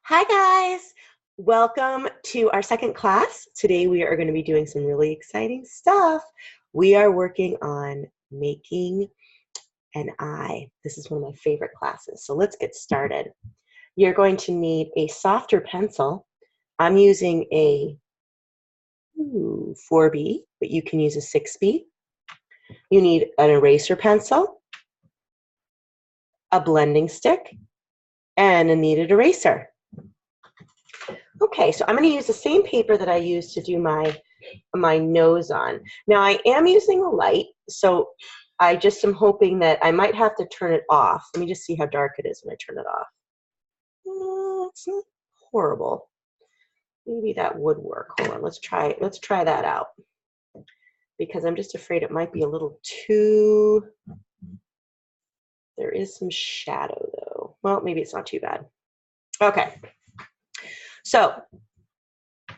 Hi guys! Welcome to our second class. Today we are going to be doing some really exciting stuff. We are working on making an eye. This is one of my favorite classes, so let's get started. You're going to need a softer pencil. I'm using a 4B, but you can use a 6B. You need an eraser pencil, a blending stick, and a kneaded eraser. Okay, so I'm going to use the same paper that I used to do my nose on. Now I am using a light, so I just am hoping that I might have to turn it off. Let me just see how dark it is when I turn it off. It's not horrible. Maybe that would work. Hold on, let's try that out. Because I'm just afraid it might be a little too, there is some shadow though. Well, maybe it's not too bad. Okay, so I'm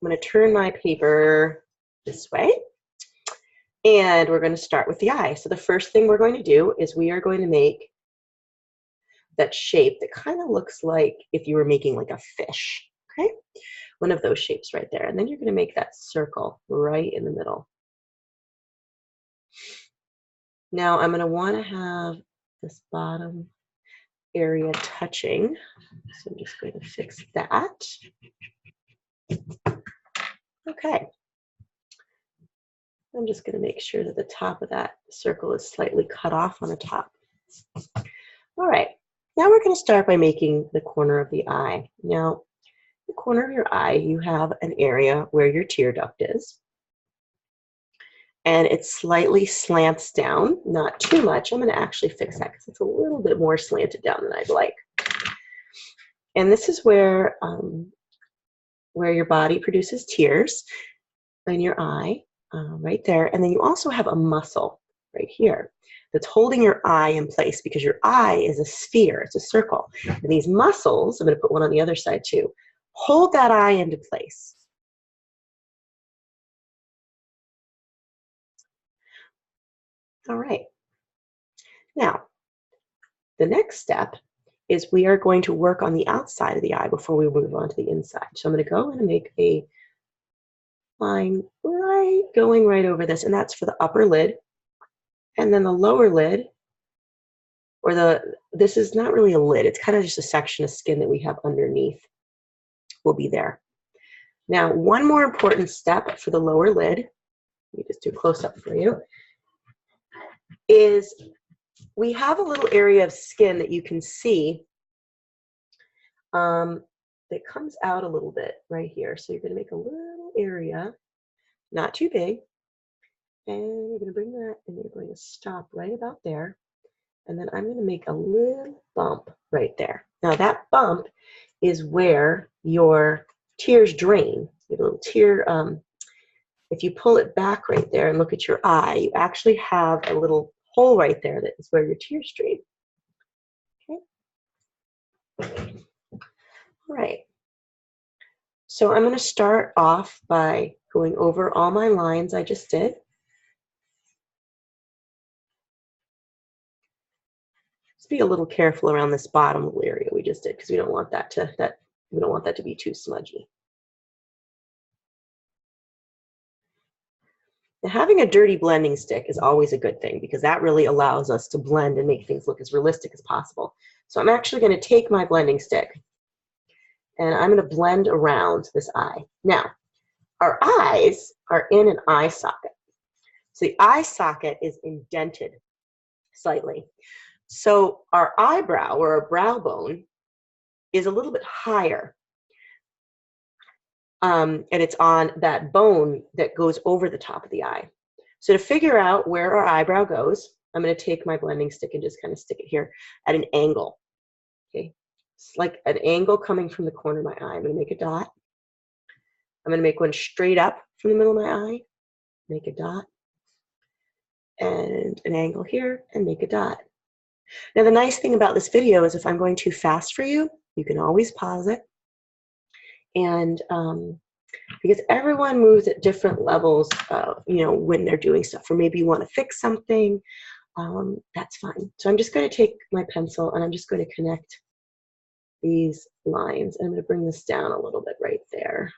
going to turn my paper this way, and we're going to start with the eye. So the first thing we're going to do is we are going to make that shape that kind of looks like if you were making like a fish, okay? One of those shapes right there. And then you're going to make that circle right in the middle. Now I'm going to want to have this bottom area touching. So I'm just going to fix that. Okay. I'm just going to make sure that the top of that circle is slightly cut off on the top. All right. Now we're going to start by making the corner of the eye. Now, the corner of your eye, you have an area where your tear duct is. And it slightly slants down, not too much. I'm going to actually fix that because it's a little bit more slanted down than I'd like. And this is where your body produces tears in your eye, right there. And then you also have a muscle right here that's holding your eye in place because your eye is a sphere, it's a circle. And these muscles, I'm going to put one on the other side too, hold that eye into place. All right. Now, the next step is we are going to work on the outside of the eye before we move on to the inside. So I'm going to go in and make a line going right over this, and that's for the upper lid. And then the lower lid, or this is not really a lid, it's kind of just a section of skin that we have underneath, will be there. Now, one more important step for the lower lid, let me just do a close-up for you, is we have a little area of skin that you can see that comes out a little bit right here. So you're going to make a little area, not too big, and you're going to bring that and you're going to stop right about there. And then I'm going to make a little bump right there. Now that bump is where your tears drain. You have a little tear, if you pull it back right there and look at your eye, you actually have a little hole right there that is where your tears drain. Okay. All right. So I'm going to start off by going over all my lines I just did. Just be a little careful around this bottom little area we just did because we don't want that to be too smudgy. Now, having a dirty blending stick is always a good thing because that really allows us to blend and make things look as realistic as possible. So I'm actually going to take my blending stick and I'm going to blend around this eye. Now, our eyes are in an eye socket. So the eye socket is indented slightly. So our eyebrow or our brow bone is a little bit higher. And it's on that bone that goes over the top of the eye. So to figure out where our eyebrow goes, I'm going to take my blending stick and just kind of stick it here at an angle. Okay, it's like an angle coming from the corner of my eye. I'm going to make a dot. I'm going to make one straight up from the middle of my eye, make a dot, and an angle here, and make a dot. Now the nice thing about this video is if I'm going too fast for you, you can always pause it. And because everyone moves at different levels, when they're doing stuff, or maybe you want to fix something, that's fine. So I'm just going to take my pencil and I'm just going to connect these lines. I'm going to bring this down a little bit right there.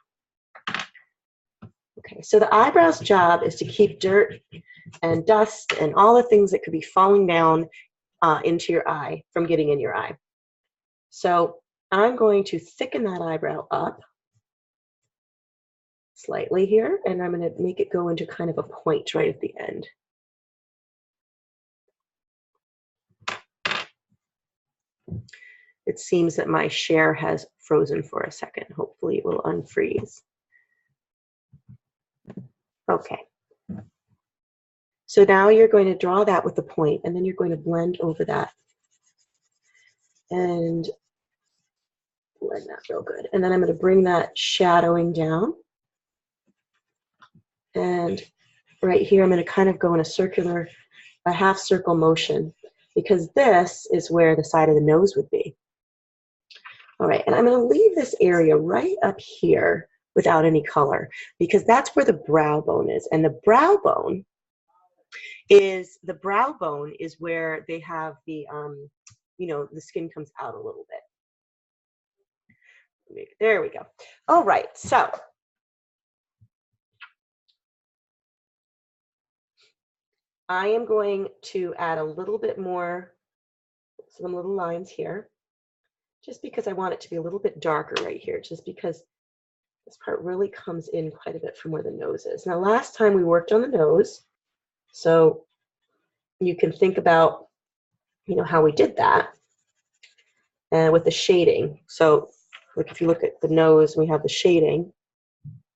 Okay, so the eyebrow's job is to keep dirt and dust and all the things that could be falling down into your eye from getting in your eye. So I'm going to thicken that eyebrow up slightly here, and I'm going to make it go into kind of a point right at the end. It seems that my share has frozen for a second. Hopefully it will unfreeze. Okay. So now you're going to draw that with the point, and then you're going to blend over that and blend that real good. And then I'm going to bring that shadowing down. And right here, I'm going to kind of go in a half circle motion, because this is where the side of the nose would be. All right, and I'm going to leave this area right up here without any color, because that's where the brow bone is. And the brow bone is where they have the, you know, the skin comes out a little bit. There we go. All right, so I am going to add a little bit more, some little lines here, just because I want it to be a little bit darker right here, just because this part really comes in quite a bit from where the nose is. Now, last time we worked on the nose, so you can think about, you know, how we did that, and with the shading. So, like if you look at the nose, we have the shading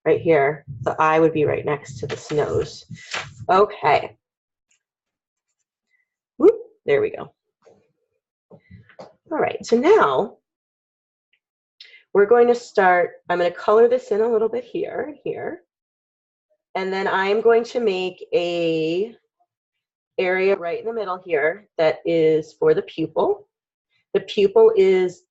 right here. The eye would be right next to this nose. Okay. Whoop, there we go. All right, so now we're going to start, I'm going to color this in a little bit here and here. And then I'm going to make a area right in the middle here that is for the pupil. The pupil is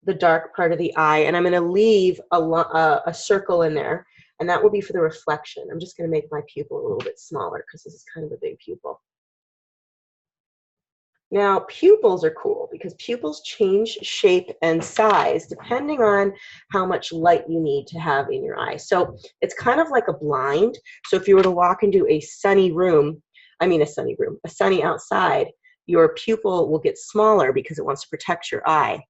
the dark part of the eye, and I'm going to leave a circle in there, and that will be for the reflection. I'm just going to make my pupil a little bit smaller because this is kind of a big pupil. Now, pupils are cool because pupils change shape and size depending on how much light you need to have in your eye. So it's kind of like a blind. So if you were to walk into a sunny outside, your pupil will get smaller because it wants to protect your eye.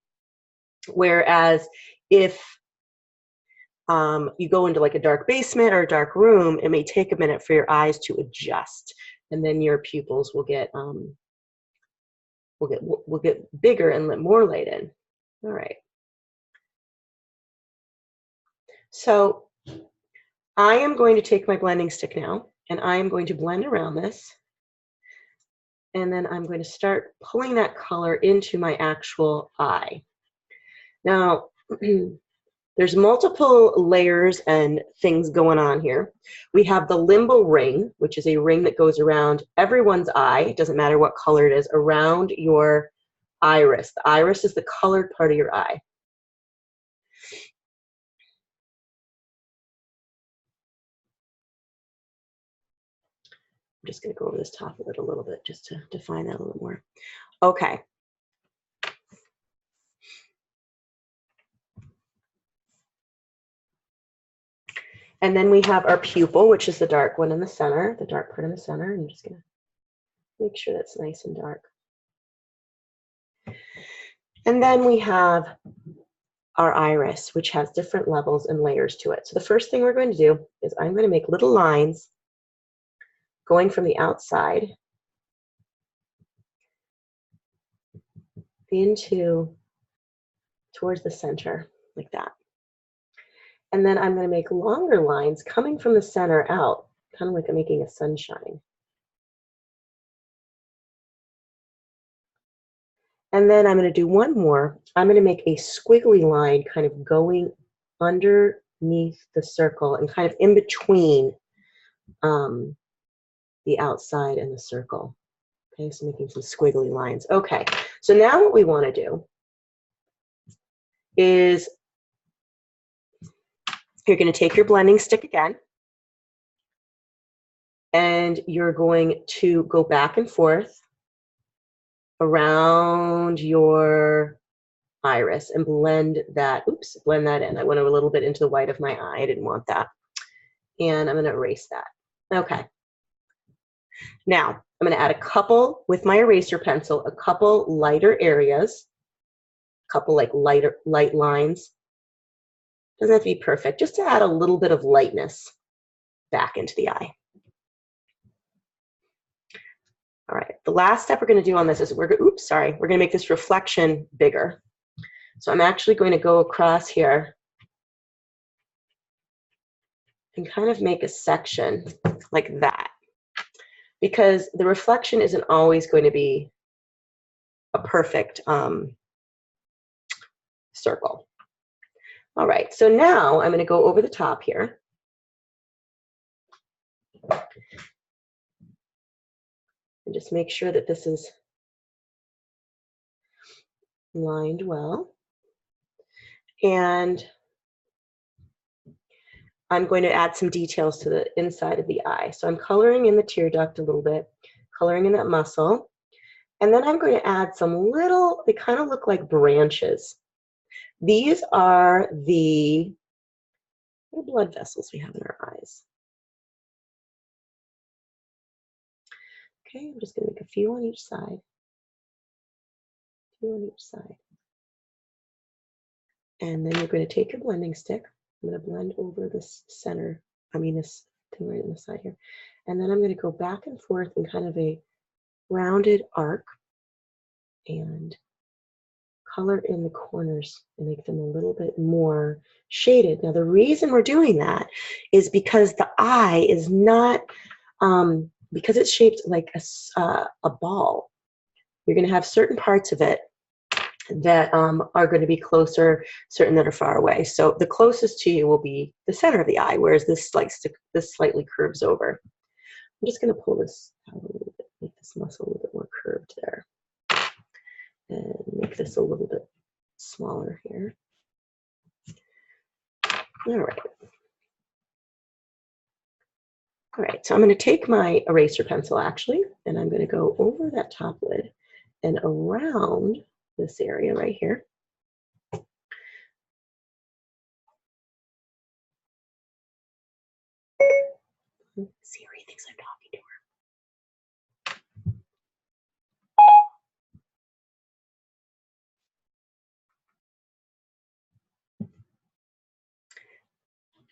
Whereas if you go into like a dark basement or a dark room, it may take a minute for your eyes to adjust, and then your pupils will get will get bigger and let more light in. All right. So I am going to take my blending stick now, and I am going to blend around this, and then I'm going to start pulling that color into my actual eye. Now, there's multiple layers and things going on here. We have the limbo ring, which is a ring that goes around everyone's eye, it doesn't matter what color it is, around your iris. The iris is the colored part of your eye. I'm just going to go over this top of it a little bit just to define that a little more. Okay. And then we have our pupil, which is the dark one in the center, the dark part in the center. I'm just going to make sure that's nice and dark. And then we have our iris, which has different levels and layers to it. So the first thing we're going to do is I'm going to make little lines going from the outside towards the center, like that. And then I'm going to make longer lines coming from the center out, kind of like I'm making a sunshine. And then I'm going to do one more. I'm going to make a squiggly line kind of going underneath the circle and kind of in between the outside and the circle. Okay, so making some squiggly lines. Okay, so now what we want to do is you're going to take your blending stick again, and you're going to go back and forth around your iris and blend that, oops, blend that in. I went a little bit into the white of my eye. I didn't want that. And I'm going to erase that. Okay. Now, I'm going to add a couple, with my eraser pencil, a couple lighter areas, a couple like light lines. Doesn't have to be perfect, just to add a little bit of lightness back into the eye. All right, the last step we're going to do on this is we're going to make this reflection bigger. So I'm actually going to go across here and kind of make a section like that, because the reflection isn't always going to be a perfect circle. All right, so now I'm going to go over the top here. And just make sure that this is lined well. And I'm going to add some details to the inside of the eye. So I'm coloring in the tear duct a little bit, coloring in that muscle. And then I'm going to add some little, they kind of look like branches. These are the blood vessels we have in our eyes. Okay, I'm just going to make a few on each side. Few on each side. And then you're going to take your blending stick. I'm going to blend over this center, this thing right on the side here. And then I'm going to go back and forth in kind of a rounded arc and color in the corners and make them a little bit more shaded. Now, the reason we're doing that is because the eye is not, because it's shaped like a ball, you're going to have certain parts of it that are going to be closer, certain that are far away. So the closest to you will be the center of the eye, whereas this slightly curves over. I'm just going to pull this out a little bit, make this muscle a little bit more curved there, and make this a little bit smaller here. All right. All right, so I'm going to take my eraser pencil actually, and I'm going to go over that top lid and around this area right here. Siri thinks I'm talking to her.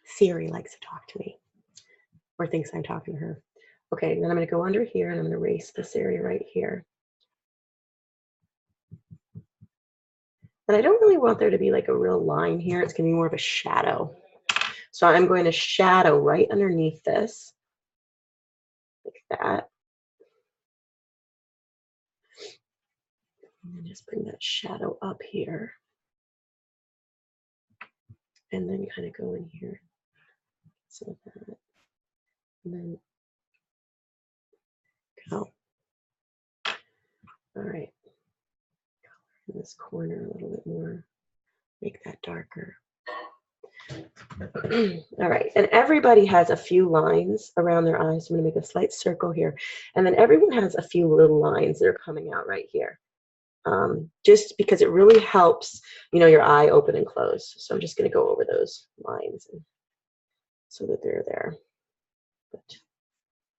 Siri likes to talk to me, or thinks I'm talking to her. Okay, then I'm going to go under here and I'm going to erase this area right here. And I don't really want there to be like a real line here. It's going to be more of a shadow. So I'm going to shadow right underneath this, like that. And then just bring that shadow up here. And then kind of go in here. So that. And then go. All right. Color in this corner a little bit more. Make that darker. All right, and everybody has a few lines around their eyes. So I'm going to make a slight circle here. And then everyone has a few little lines that are coming out right here. Just because it really helps, your eye open and close. So I'm just going to go over those lines so that they're there. But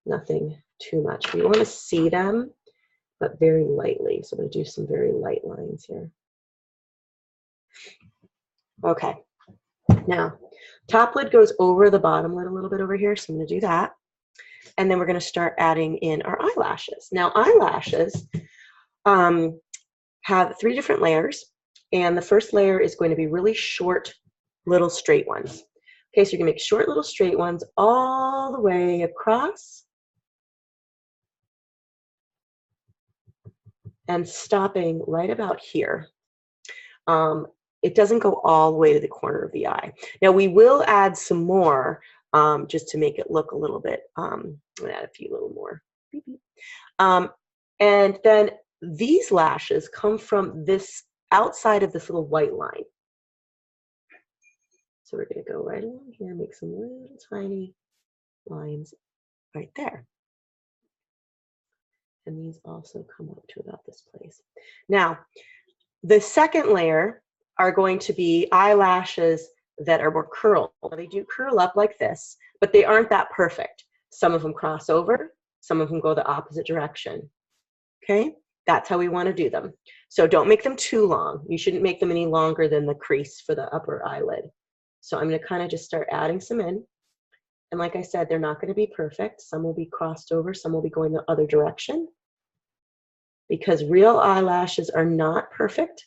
nothing too much. We want to see them, but very lightly. So I'm going to do some very light lines here. Okay. Now, top lid goes over the bottom lid a little bit over here, so I'm going to do that. And then we're going to start adding in our eyelashes. Now, eyelashes have 3 different layers, and the first layer is going to be really short, little straight ones. Okay, so you're going to make short, little straight ones all the way across and stopping right about here. It doesn't go all the way to the corner of the eye. Now, we will add some more just to make it look a little bit, I'm going to add a few little more. And then these lashes come from this outside of this little white line. So we're going to go right along here, make some little tiny lines right there. And these also come up to about this place. Now, The second layer are going to be eyelashes that are more curled. They do curl up like this, but they aren't that perfect. Some of them cross over, some of them go the opposite direction. Okay, that's how we want to do them. So don't make them too long. You shouldn't make them any longer than the crease for the upper eyelid. So I'm going to kind of just start adding some in. And like I said, they're not going to be perfect. Some will be crossed over, some will be going the other direction. Because real eyelashes are not perfect.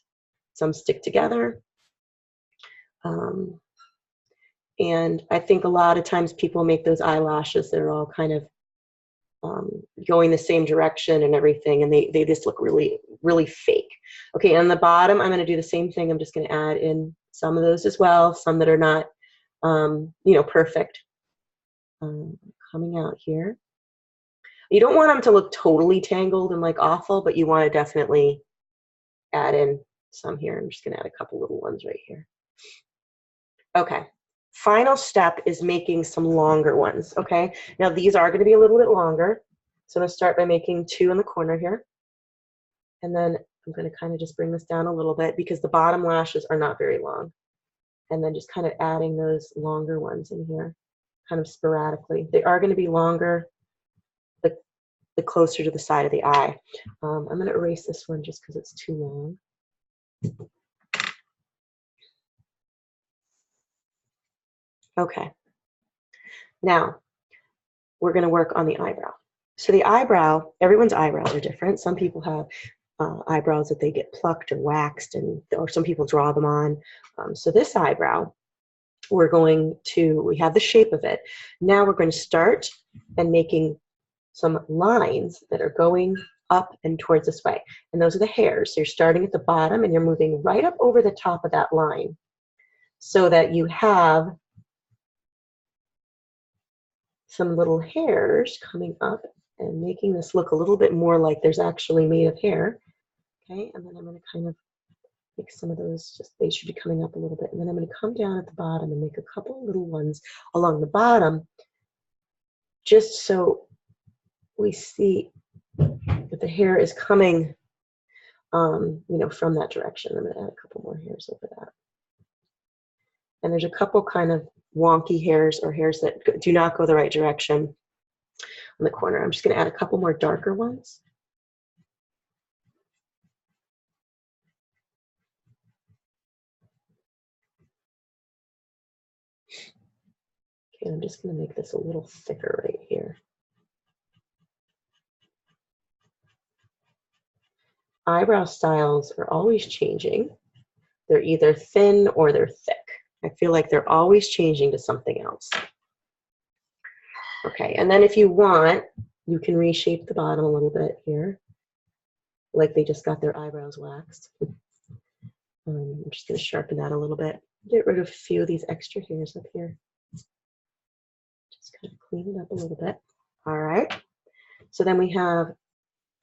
Some stick together. And I think a lot of times people make those eyelashes that are all kind of going the same direction and everything, and they just look really, really fake. Okay, on the bottom, I'm going to do the same thing. I'm just going to add in some of those as well, some that are not, perfect. Coming out here. You don't want them to look totally tangled and like awful, but you want to definitely add in some here. I'm just going to add a couple little ones right here. Okay. Final step is making some longer ones, okay? Now these are going to be a little bit longer. So I'm going to start by making 2 in the corner here. And then I'm going to kind of just bring this down a little bit because the bottom lashes are not very long. And then just kind of adding those longer ones in here, kind of sporadically. They are going to be longer the closer to the side of the eye. I'm going to erase this one just because it's too long. Okay. Now, we're going to work on the eyebrow. So the eyebrow, everyone's eyebrows are different. Some people have eyebrows that they get plucked or waxed, or some people draw them on. So this eyebrow, we have the shape of it. Now we're going to start and making some lines that are going up and towards this way. And those are the hairs. So you're starting at the bottom and you're moving right up over the top of that line so that you have some little hairs coming up and making this look a little bit more like there's actually made of hair. Okay, and then I'm going to kind of make some of those, they should be coming up a little bit. And then I'm going to come down at the bottom and make a couple of little ones along the bottom, just so we see that the hair is coming, from that direction. I'm going to add a couple more hairs over that. And there's a couple kind of wonky hairs or hairs that do not go the right direction on the corner. I'm just going to add a couple more darker ones. Okay, I'm just going to make this a little thicker right here. Eyebrow styles are always changing. They're either thin or they're thick. I feel like they're always changing to something else. Okay, and then if you want, you can reshape the bottom a little bit here, like they just got their eyebrows waxed. I'm just going to sharpen that a little bit. Get rid of a few of these extra hairs up here. Just kind of clean it up a little bit. All right, so then we have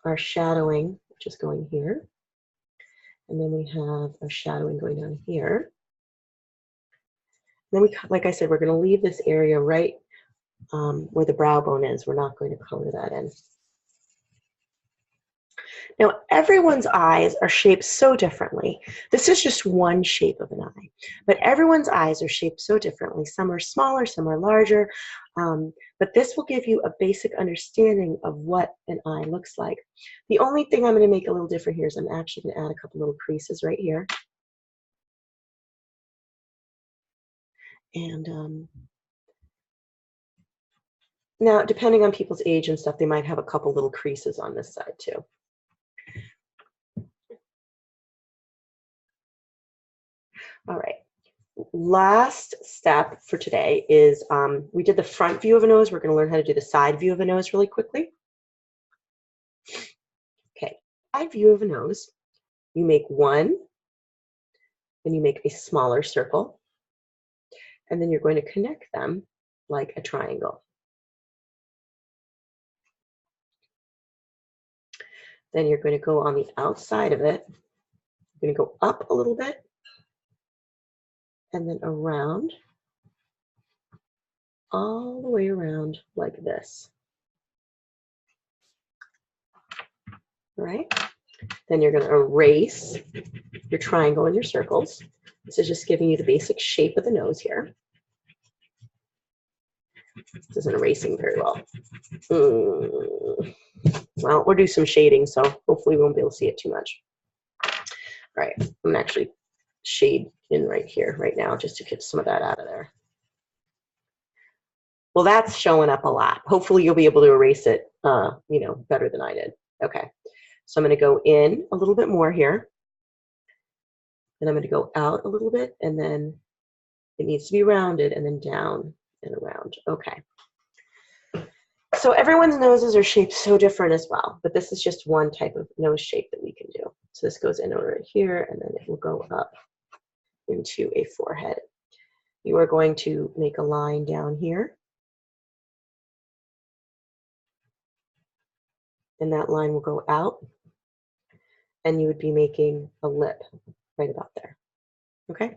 our shadowing, which is going here. And then we have our shadowing going down here. And then like I said, we're going to leave this area right where the brow bone is. We're not going to color that in. Now, everyone's eyes are shaped so differently. This is just one shape of an eye, but everyone's eyes are shaped so differently. Some are smaller, some are larger, but this will give you a basic understanding of what an eye looks like. The only thing I'm going to make a little different here is I'm actually going to add a couple little creases right here. And now, depending on people's age and stuff, they might have a couple little creases on this side too. All right, last step for today is we did the front view of a nose. We're going to learn how to do the side view of a nose really quickly. Okay, side view of a nose, you make one, then you make a smaller circle, and then you're going to connect them like a triangle. Then you're going to go on the outside of it. You're going to go up a little bit, and then around, all the way around like this. All right? Then you're going to erase your triangle and your circles. This is just giving you the basic shape of the nose here. This isn't erasing very well. Well, we'll do some shading, so hopefully we won't be able to see it too much. All right, I'm gonna actually shade in right here, right now, just to get some of that out of there. Well, that's showing up a lot. Hopefully you'll be able to erase it, you know, better than I did. Okay, so I'm gonna go in a little bit more here. And I'm gonna go out a little bit, and then it needs to be rounded, and then down and around. Okay. So everyone's noses are shaped so different as well, but this is just one type of nose shape that we can do. So this goes in over here, and then it will go up into a forehead. You are going to make a line down here, and that line will go out, and you would be making a lip right about there. Okay,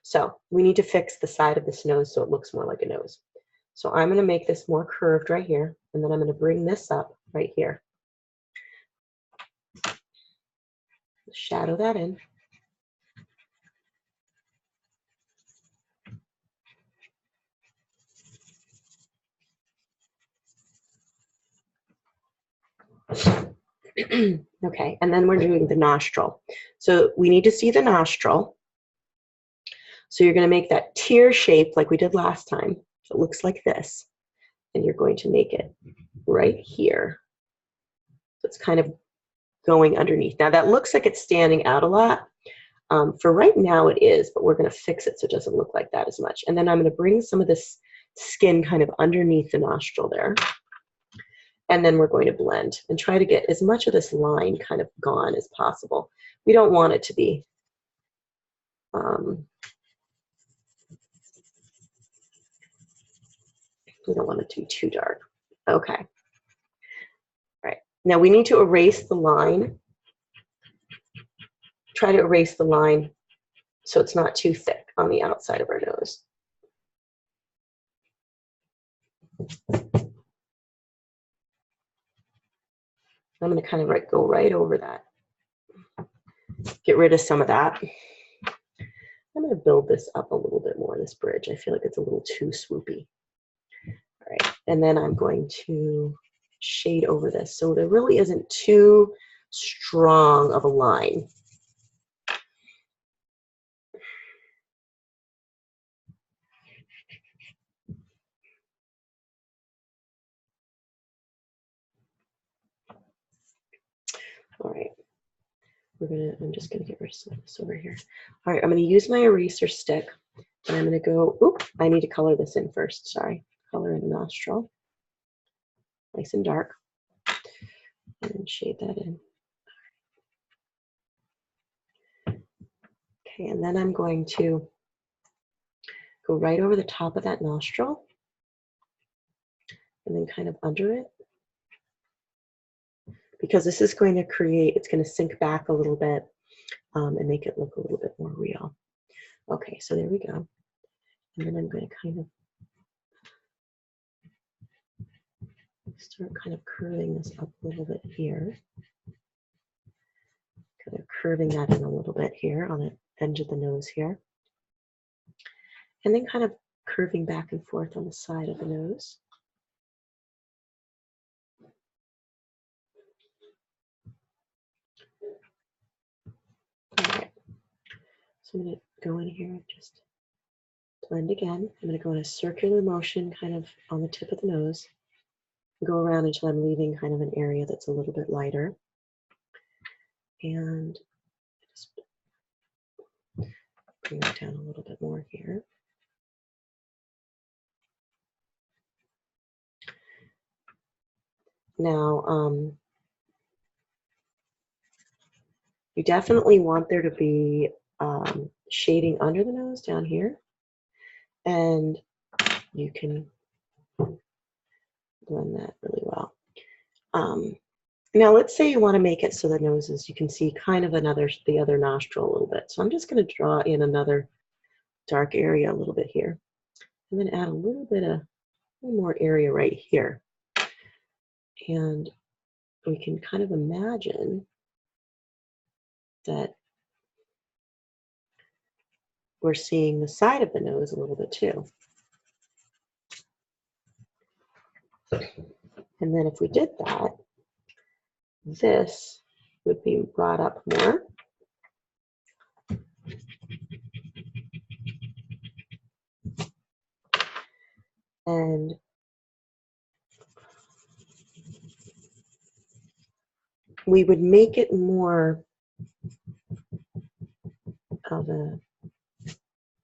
so we need to fix the side of this nose so it looks more like a nose. So I'm going to make this more curved right here, and then I'm going to bring this up right here. Shadow that in. Okay, and then we're doing the nostril. So we need to see the nostril. So you're going to make that tear shape like we did last time. So it looks like this. And you're going to make it right here. So it's kind of going underneath. Now that looks like it's standing out a lot. For right now it is, but we're going to fix it so it doesn't look like that as much. And then I'm going to bring some of this skin kind of underneath the nostril there. And then we're going to blend and try to get as much of this line kind of gone as possible. We don't want it to be we don't want it to be too dark. Okay. All right. Now we need to erase the line. Try to erase the line so it's not too thick on the outside of our nose. I'm going to kind of go right over that. Get rid of some of that. I'm going to build this up a little bit more, this bridge. I feel like it's a little too swoopy. All right, and then I'm going to shade over this so there really isn't too strong of a line. All right, I'm just gonna get rid of some of this over here. All right, I'm gonna use my eraser stick, and I'm gonna go, oop, I need to color this in first, sorry. Color in the nostril, nice and dark, and shade that in. Okay, and then I'm going to go right over the top of that nostril, and then kind of under it. Because this is going to create, it's going to sink back a little bit and make it look a little bit more real. Okay, so there we go. And then I'm going to kind of start kind of curving this up a little bit here. Kind of curving that in a little bit here on the edge of the nose here. And then kind of curving back and forth on the side of the nose. All right. So I'm going to go in here and just blend again. I'm going to go in a circular motion kind of on the tip of the nose. Go around until I'm leaving kind of an area that's a little bit lighter. And just bring it down a little bit more here. Now, you definitely want there to be shading under the nose down here. And you can blend that really well. Now let's say you want to make it so the nose is, you can see kind of the other nostril a little bit. So I'm just going to draw in another dark area a little bit here. And then add a little more area right here. And we can kind of imagine that we're seeing the side of the nose a little bit too. And then if we did that, this would be brought up more. And we would make it more of a,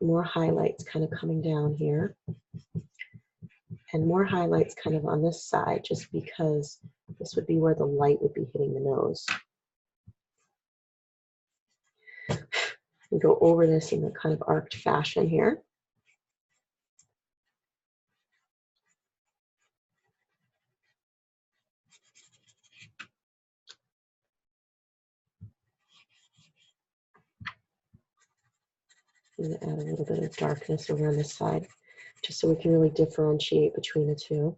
more highlights kind of coming down here. And more highlights kind of on this side, just because this would be where the light would be hitting the nose. And go over this in the kind of arced fashion here. I'm going to add a little bit of darkness around this side, just so we can really differentiate between the two.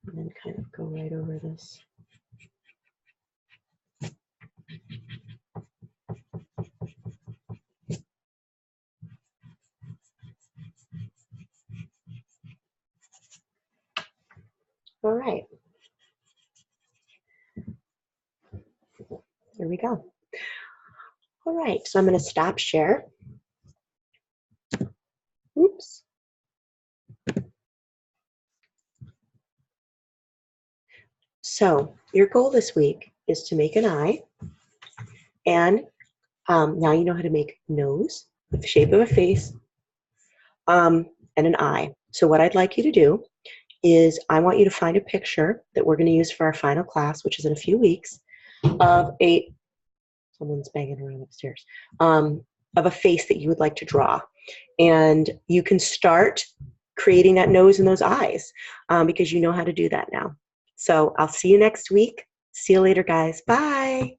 And then kind of go right over this. All right. There we go. All right, so I'm going to stop share. Oops. So your goal this week is to make an eye, and now you know how to make nose with the shape of a face and an eye. So what I'd like you to do is I want you to find a picture that we're going to use for our final class, which is in a few weeks, of a, someone's banging around upstairs, of a face that you would like to draw. And you can start creating that nose and those eyes because you know how to do that now. So I'll see you next week. See you later, guys. Bye.